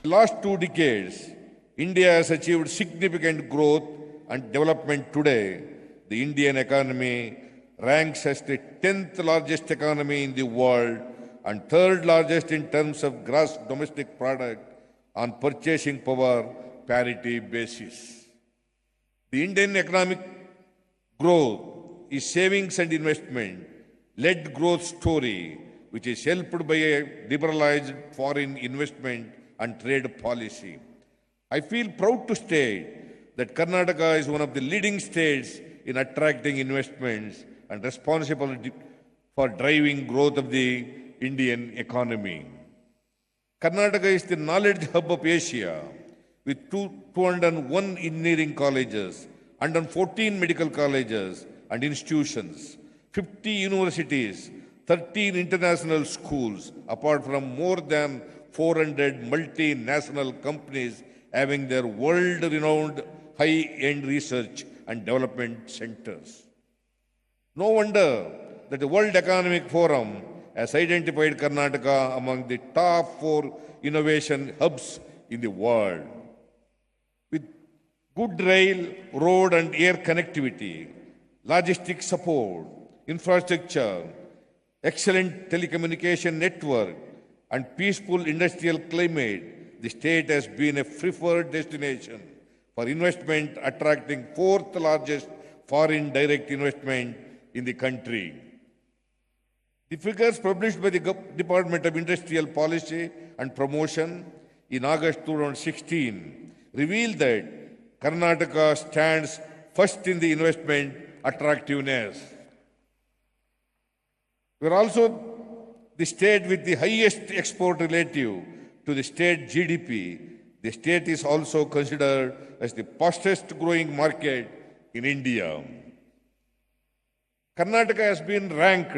the last 2 decades, India has achieved significant growth and development. Today, the Indian economy ranks as the 10th largest economy in the world and third largest in terms of gross domestic product on purchasing power parity basis. The Indian economic growth is savings and investment-led growth story, which is helped by a liberalized foreign investment and trade policy. I feel proud to state that Karnataka is one of the leading states in attracting investments and responsible for driving growth of the Indian economy. Karnataka is the knowledge hub of Asia with 201 engineering colleges, 114 medical colleges and institutions, 50 universities, 13 international schools, apart from more than 400 multinational companies having their world-renowned high-end research and development centers. No wonder that the World Economic Forum has identified Karnataka among the top 4 innovation hubs in the world. With good rail, road and air connectivity, logistics support, infrastructure, excellent telecommunication network and peaceful industrial climate, the state has been a preferred destination for investment, attracting 4th largest foreign direct investment in the country. The figures published by the Department of Industrial Policy and Promotion in August 2016 reveal that Karnataka stands first in the investment attractiveness. We are also the state with the highest export relative to the state GDP. The state is also considered as the fastest growing market in India. Karnataka has been ranked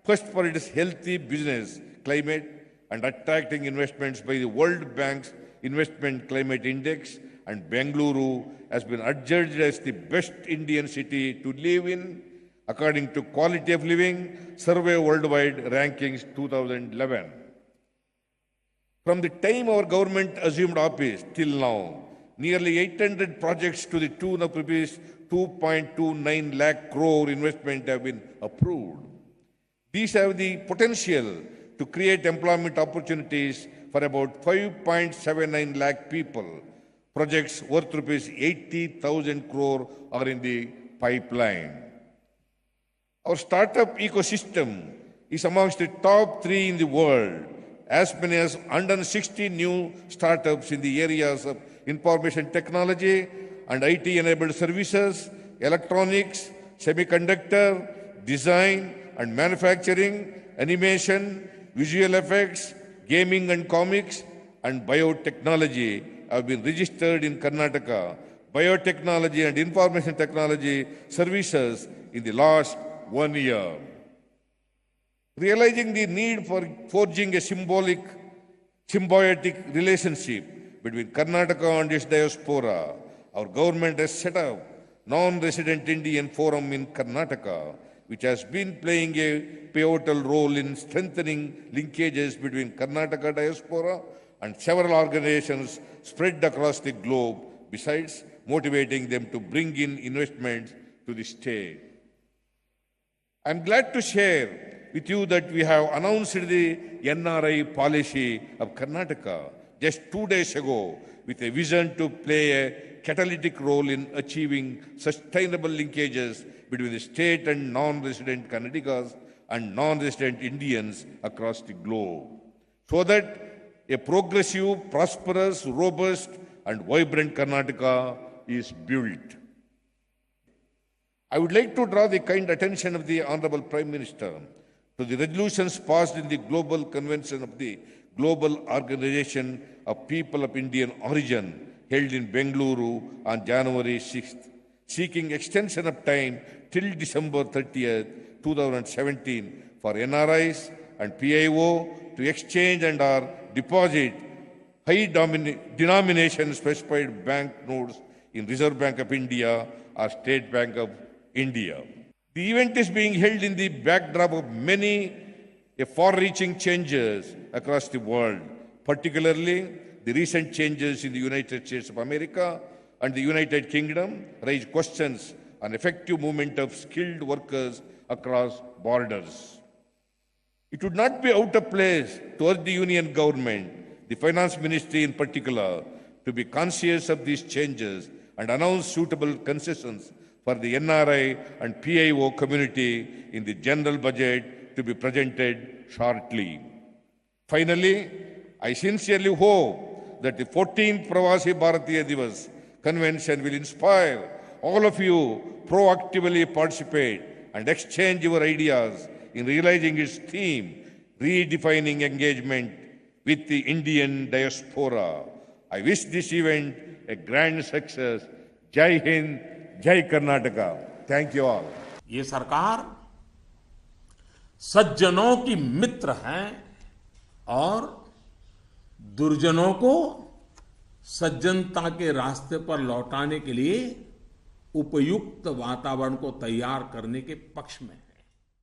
first for its healthy business climate and attracting investments by the World Bank's Investment Climate Index, and Bengaluru has been adjudged as the best Indian city to live in according to Quality of Living Survey Worldwide Rankings 2011. From the time our government assumed office till now, nearly 800 projects to the tune of rupees 2.29 lakh crore investment have been approved. These have the potential to create employment opportunities for about 5.79 lakh people. Projects worth rupees 80,000 crore are in the pipeline. Our startup ecosystem is amongst the top 3 in the world. As many as 160 new startups in the areas of information technology and IT-enabled services, electronics, semiconductor, design and manufacturing, animation, visual effects, gaming and comics, and biotechnology have been registered in Karnataka. Biotechnology and information technology services in the last 1 year. Realizing the need for forging a symbiotic relationship between Karnataka and its diaspora, our government has set up Non-Resident Indian Forum in Karnataka, which has been playing a pivotal role in strengthening linkages between Karnataka diaspora and several organizations spread across the globe, besides motivating them to bring in investments to the state. I am glad to share with you that we have announced the NRI policy of Karnataka just 2 days ago with a vision to play a catalytic role in achieving sustainable linkages between the state and non-resident Kannadigas and non-resident Indians across the globe, so that a progressive, prosperous, robust and vibrant Karnataka is built. I would like to draw the kind attention of the Honorable Prime Minister to the resolutions passed in the Global Convention of the Global Organization of People of Indian Origin held in Bengaluru on January 6th, seeking extension of time till December 30th, 2017 for NRIs and PIO to exchange and or deposit high denomination specified bank notes in Reserve Bank of India or State Bank of India. The event is being held in the backdrop of many far-reaching changes across the world, particularly the recent changes in the United States of America and the United Kingdom raise questions on effective movement of skilled workers across borders. It would not be out of place to urge the Union government, the Finance Ministry in particular, to be conscious of these changes and announce suitable concessions for the NRI and PIO community in the general budget to be presented shortly. Finally, I sincerely hope that the 14th Pravasi Bharatiya Divas Convention will inspire all of you proactively participate and exchange your ideas in realizing its theme, redefining engagement with the Indian diaspora. I wish this event a grand success. Jai Hind, Jai Karnataka. Thank you all. ये सरकार सज्जनों की मित्र है और दुर्जनों को सज्जनता के रास्ते पर लौटाने के लिए उपयुक्त वातावरण को तैयार करने के पक्ष में है।